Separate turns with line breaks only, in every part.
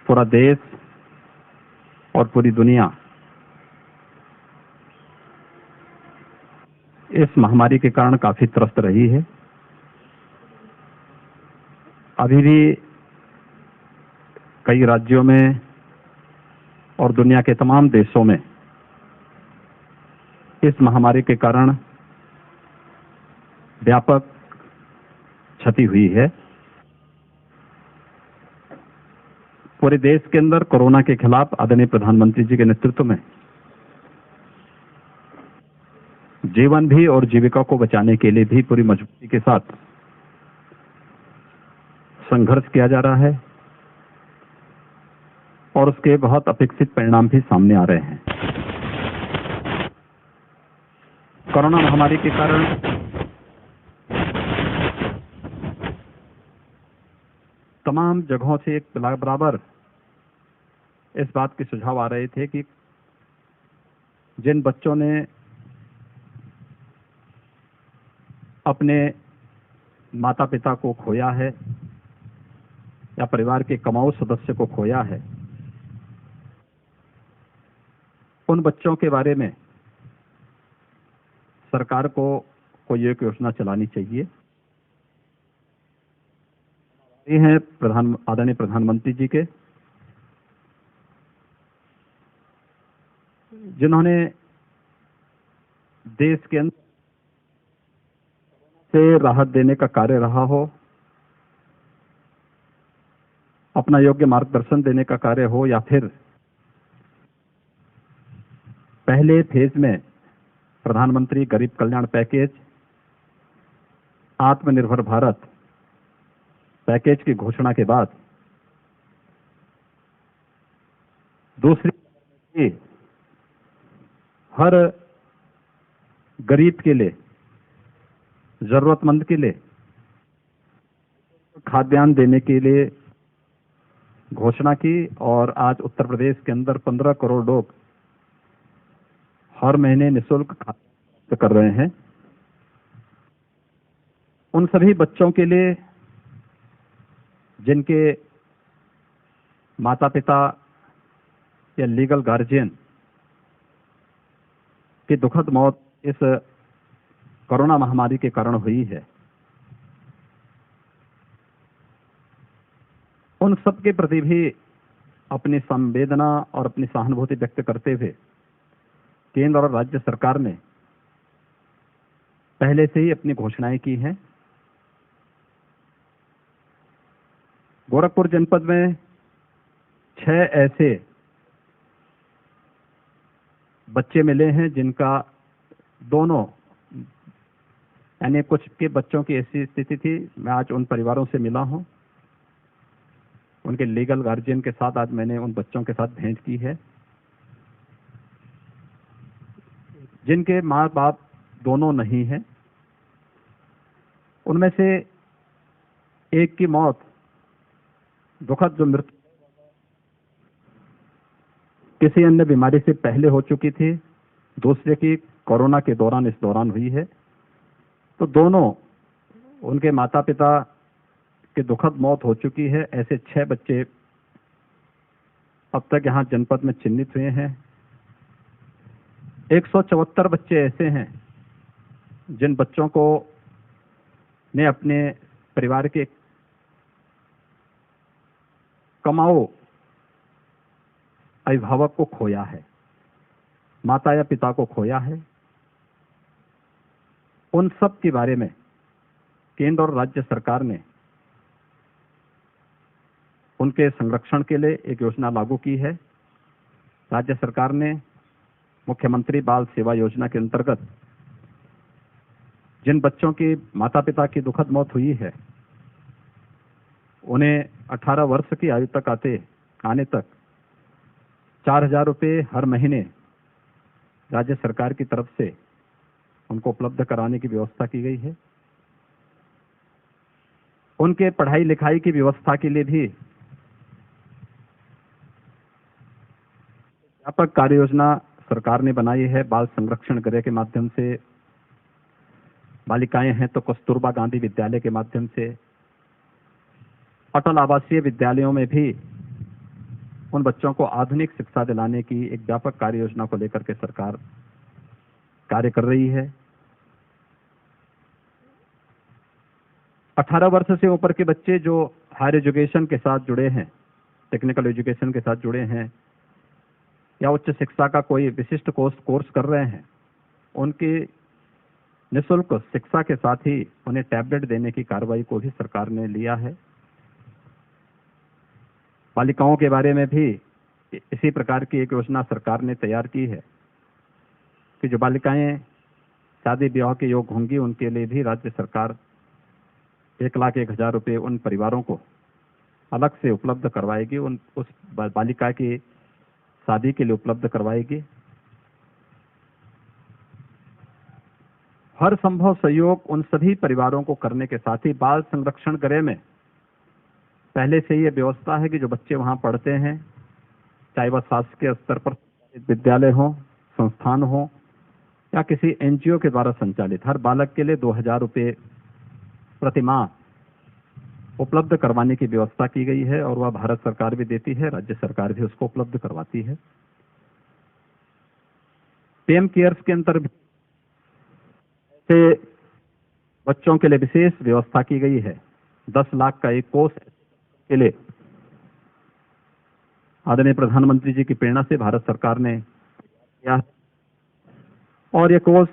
पूरा देश और पूरी दुनिया इस महामारी के कारण काफी त्रस्त रही है। अभी भी कई राज्यों में और दुनिया के तमाम देशों में इस महामारी के कारण व्यापक क्षति हुई है। पूरे देश के अंदर कोरोना के खिलाफ आदरणीय प्रधानमंत्री जी के नेतृत्व में जीवन भी और जीविका को बचाने के लिए भी पूरी मजबूती के साथ संघर्ष किया जा रहा है और उसके बहुत अपेक्षित परिणाम भी सामने आ रहे हैं। कोरोना महामारी के कारण तमाम जगहों से एक बराबर इस बात के सुझाव आ रहे थे कि जिन बच्चों ने अपने माता पिता को खोया है या परिवार के कमाऊ सदस्य को खोया है, उन बच्चों के बारे में सरकार को कोई एक योजना चलानी चाहिए। ये हैं आदरणीय प्रधानमंत्री जी के, जिन्होंने देश के अंदर से राहत देने का कार्य रहा हो, अपना योग्य मार्गदर्शन देने का कार्य हो, या फिर पहले फेज में प्रधानमंत्री गरीब कल्याण पैकेज, आत्मनिर्भर भारत पैकेज की घोषणा के बाद दूसरी हर गरीब के लिए, जरूरतमंद के लिए खाद्यान्न देने के लिए घोषणा की। और आज उत्तर प्रदेश के अंदर 15 करोड़ लोग हर महीने निःशुल्क खाद्यान्न कर रहे हैं। उन सभी बच्चों के लिए जिनके माता पिता या लीगल गार्जियन की दुखद मौत इस कोरोना महामारी के कारण हुई है, उन सब के प्रति भी अपनी संवेदना और अपनी सहानुभूति व्यक्त करते हुए केंद्र और राज्य सरकार ने पहले से ही अपनी घोषणाएं की हैं। गोरखपुर जनपद में 6 ऐसे बच्चे मिले हैं जिनका दोनों, यानी कुछ के बच्चों की ऐसी स्थिति थी, मैं आज उन परिवारों से मिला हूं, उनके लीगल गार्जियन के साथ आज मैंने उन बच्चों के साथ भेंट की है, जिनके माँ बाप दोनों नहीं हैं। उनमें से एक की मौत, दुखद जो मृत्यु किसी अन्य बीमारी से पहले हो चुकी थी, दूसरे की कोरोना के दौरान इस दौरान हुई है। तो दोनों उनके माता पिता की दुखद मौत हो चुकी है। ऐसे 6 बच्चे अब तक यहां जनपद में चिन्हित हुए हैं। 174 बच्चे ऐसे हैं जिन बच्चों को ने अपने परिवार के कमाओ अभिभावक को खोया है, माता या पिता को खोया है। उन सब के बारे में केंद्र और राज्य सरकार ने उनके संरक्षण के लिए एक योजना लागू की है। राज्य सरकार ने मुख्यमंत्री बाल सेवा योजना के अंतर्गत जिन बच्चों की माता पिता की दुखद मौत हुई है, उन्हें 18 वर्ष की आयु तक आने तक 4,000 रुपये हर महीने राज्य सरकार की तरफ से उनको उपलब्ध कराने की व्यवस्था की गई है। उनके पढ़ाई लिखाई की व्यवस्था के लिए भी व्यापक कार्य योजना सरकार ने बनाई है। बाल संरक्षण गृह के माध्यम से, बालिकाएं हैं तो कस्तूरबा गांधी विद्यालय के माध्यम से, अटल आवासीय विद्यालयों में भी उन बच्चों को आधुनिक शिक्षा दिलाने की एक व्यापक कार्य योजना को लेकर के सरकार कार्य कर रही है। 18 वर्ष से ऊपर के बच्चे जो हायर एजुकेशन के साथ जुड़े हैं, टेक्निकल एजुकेशन के साथ जुड़े हैं या उच्च शिक्षा का कोई विशिष्ट कोर्स कर रहे हैं, उनके निःशुल्क शिक्षा के साथ ही उन्हें टैबलेट देने की कार्रवाई को भी सरकार ने लिया है। बालिकाओं के बारे में भी इसी प्रकार की एक योजना सरकार ने तैयार की है कि जो बालिकाएं शादी ब्याह के योग होंगी उनके लिए भी राज्य सरकार 1,01,000 रुपये उन परिवारों को अलग से उपलब्ध करवाएगी, उस बालिका की शादी के लिए उपलब्ध करवाएगी। हर संभव सहयोग उन सभी परिवारों को करने के साथ ही बाल संरक्षण गृह में पहले से ये व्यवस्था है कि जो बच्चे वहां पढ़ते हैं, चाहे वह शासकीय स्तर पर विद्यालय हो, संस्थान हो या किसी एनजीओ के द्वारा संचालित, हर बालक के लिए 2,000 रुपये प्रति माह उपलब्ध करवाने की व्यवस्था की गई है और वह भारत सरकार भी देती है, राज्य सरकार भी उसको उपलब्ध करवाती है। पीएम केयर्स के अंतर्गत से बच्चों के लिए विशेष व्यवस्था की गई है। 10 लाख का एक कोष के लिए आदरणीय प्रधानमंत्री जी की प्रेरणा से भारत सरकार ने किया और ये कोष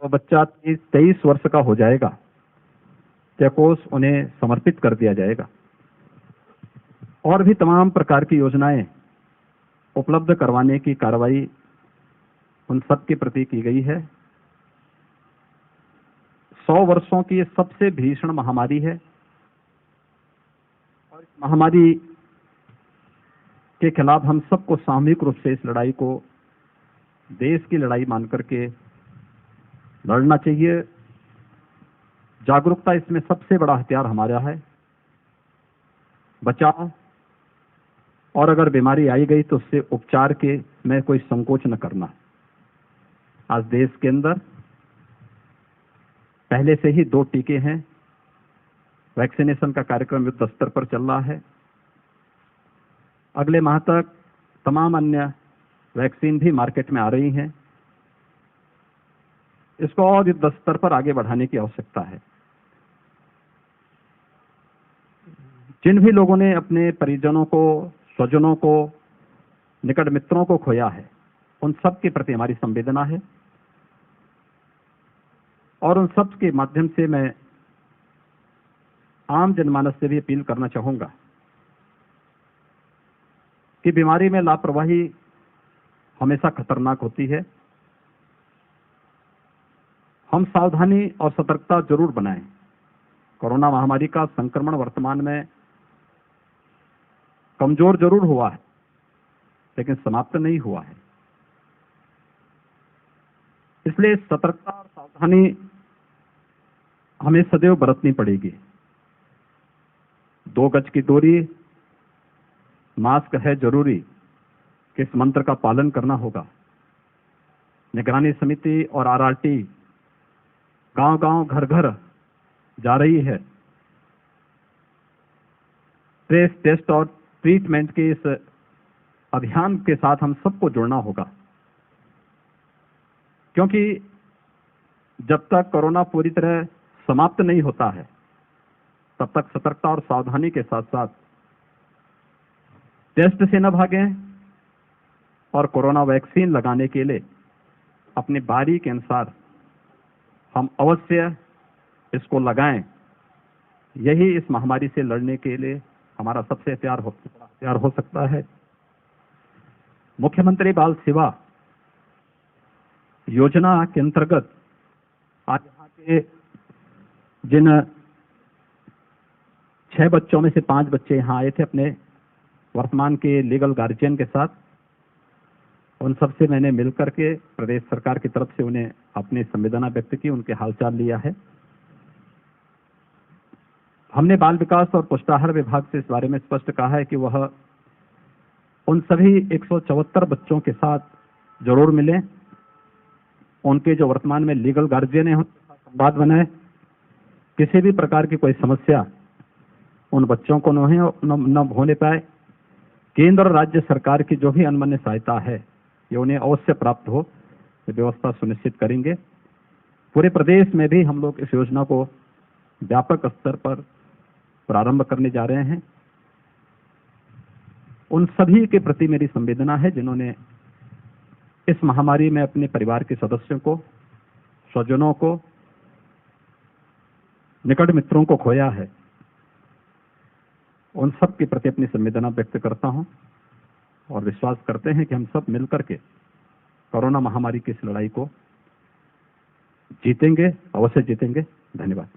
बच्चा 23 वर्ष का हो जाएगा, यह कोष उन्हें समर्पित कर दिया जाएगा। और भी तमाम प्रकार की योजनाएं उपलब्ध करवाने की कार्रवाई उन सब के प्रति की गई है। 100 वर्षों की सबसे भीषण महामारी है और इस महामारी के खिलाफ हम सबको सामूहिक रूप से इस लड़ाई को देश की लड़ाई मान करके लड़ना चाहिए। जागरूकता इसमें सबसे बड़ा हथियार हमारा है। बचाव और अगर बीमारी आई गई तो उससे उपचार के में कोई संकोच न करना। आज देश के अंदर पहले से ही 2 टीके हैं। वैक्सीनेशन का कार्यक्रम युद्ध स्तर पर चल रहा है। अगले माह तक तमाम अन्य वैक्सीन भी मार्केट में आ रही हैं। इसको और युद्ध स्तर पर आगे बढ़ाने की आवश्यकता है। जिन भी लोगों ने अपने परिजनों को, स्वजनों को, निकट मित्रों को खोया है, उन सब के प्रति हमारी संवेदना है और उन सब के माध्यम से मैं आम जनमानस से भी अपील करना चाहूंगा कि बीमारी में लापरवाही हमेशा खतरनाक होती है। हम सावधानी और सतर्कता जरूर बनाएं। कोरोना महामारी का संक्रमण वर्तमान में कमजोर जरूर हुआ है, लेकिन समाप्त नहीं हुआ है। इसलिए सतर्कता और सावधानी हमें सदैव बरतनी पड़ेगी। 2 गज की दूरी, मास्क है जरूरी, किस मंत्र का पालन करना होगा। निगरानी समिति और आरआरटी गांव-गांव, घर-घर जा रही है। ट्रेस, टेस्ट और ट्रीटमेंट के इस अभियान के साथ हम सबको जुड़ना होगा, क्योंकि जब तक कोरोना पूरी तरह समाप्त नहीं होता है, तब तक सतर्कता और सावधानी के साथ साथ टेस्ट से न भागें और कोरोना वैक्सीन लगाने के लिए अपनी बारी के अनुसार हम अवश्य इसको लगाएं। यही इस महामारी से लड़ने के लिए हमारा सबसे बड़ा हथियार हो सकता है। मुख्यमंत्री बाल सेवा योजना के अंतर्गत आज यहाँ के जिन 6 बच्चों में से 5 बच्चे यहाँ आए थे अपने वर्तमान के लीगल गार्जियन के साथ, उन सबसे मैंने मिलकर के प्रदेश सरकार की तरफ से उन्हें अपनी संवेदना व्यक्त की, उनके हालचाल लिया है। हमने बाल विकास और पुष्टाहार विभाग से इस बारे में स्पष्ट कहा है कि वह उन सभी 174 बच्चों के साथ जरूर मिलें, उनके जो वर्तमान में लीगल गार्जियन है उनके साथ संवाद बनाए। किसी भी प्रकार की कोई समस्या उन बच्चों को न होने पाए, केंद्र और राज्य सरकार की जो भी अनमन्य सहायता है ये उन्हें अवश्य प्राप्त हो, ये व्यवस्था सुनिश्चित करेंगे। पूरे प्रदेश में भी हम लोग इस योजना को व्यापक स्तर पर प्रारंभ करने जा रहे हैं। उन सभी के प्रति मेरी संवेदना है जिन्होंने इस महामारी में अपने परिवार के सदस्यों को, स्वजनों को, निकट मित्रों को खोया है। उन सब के प्रति अपनी संवेदना व्यक्त करता हूं और विश्वास करते हैं कि हम सब मिलकर के कोरोना महामारी की इस लड़ाई को जीतेंगे, अवश्य जीतेंगे। धन्यवाद।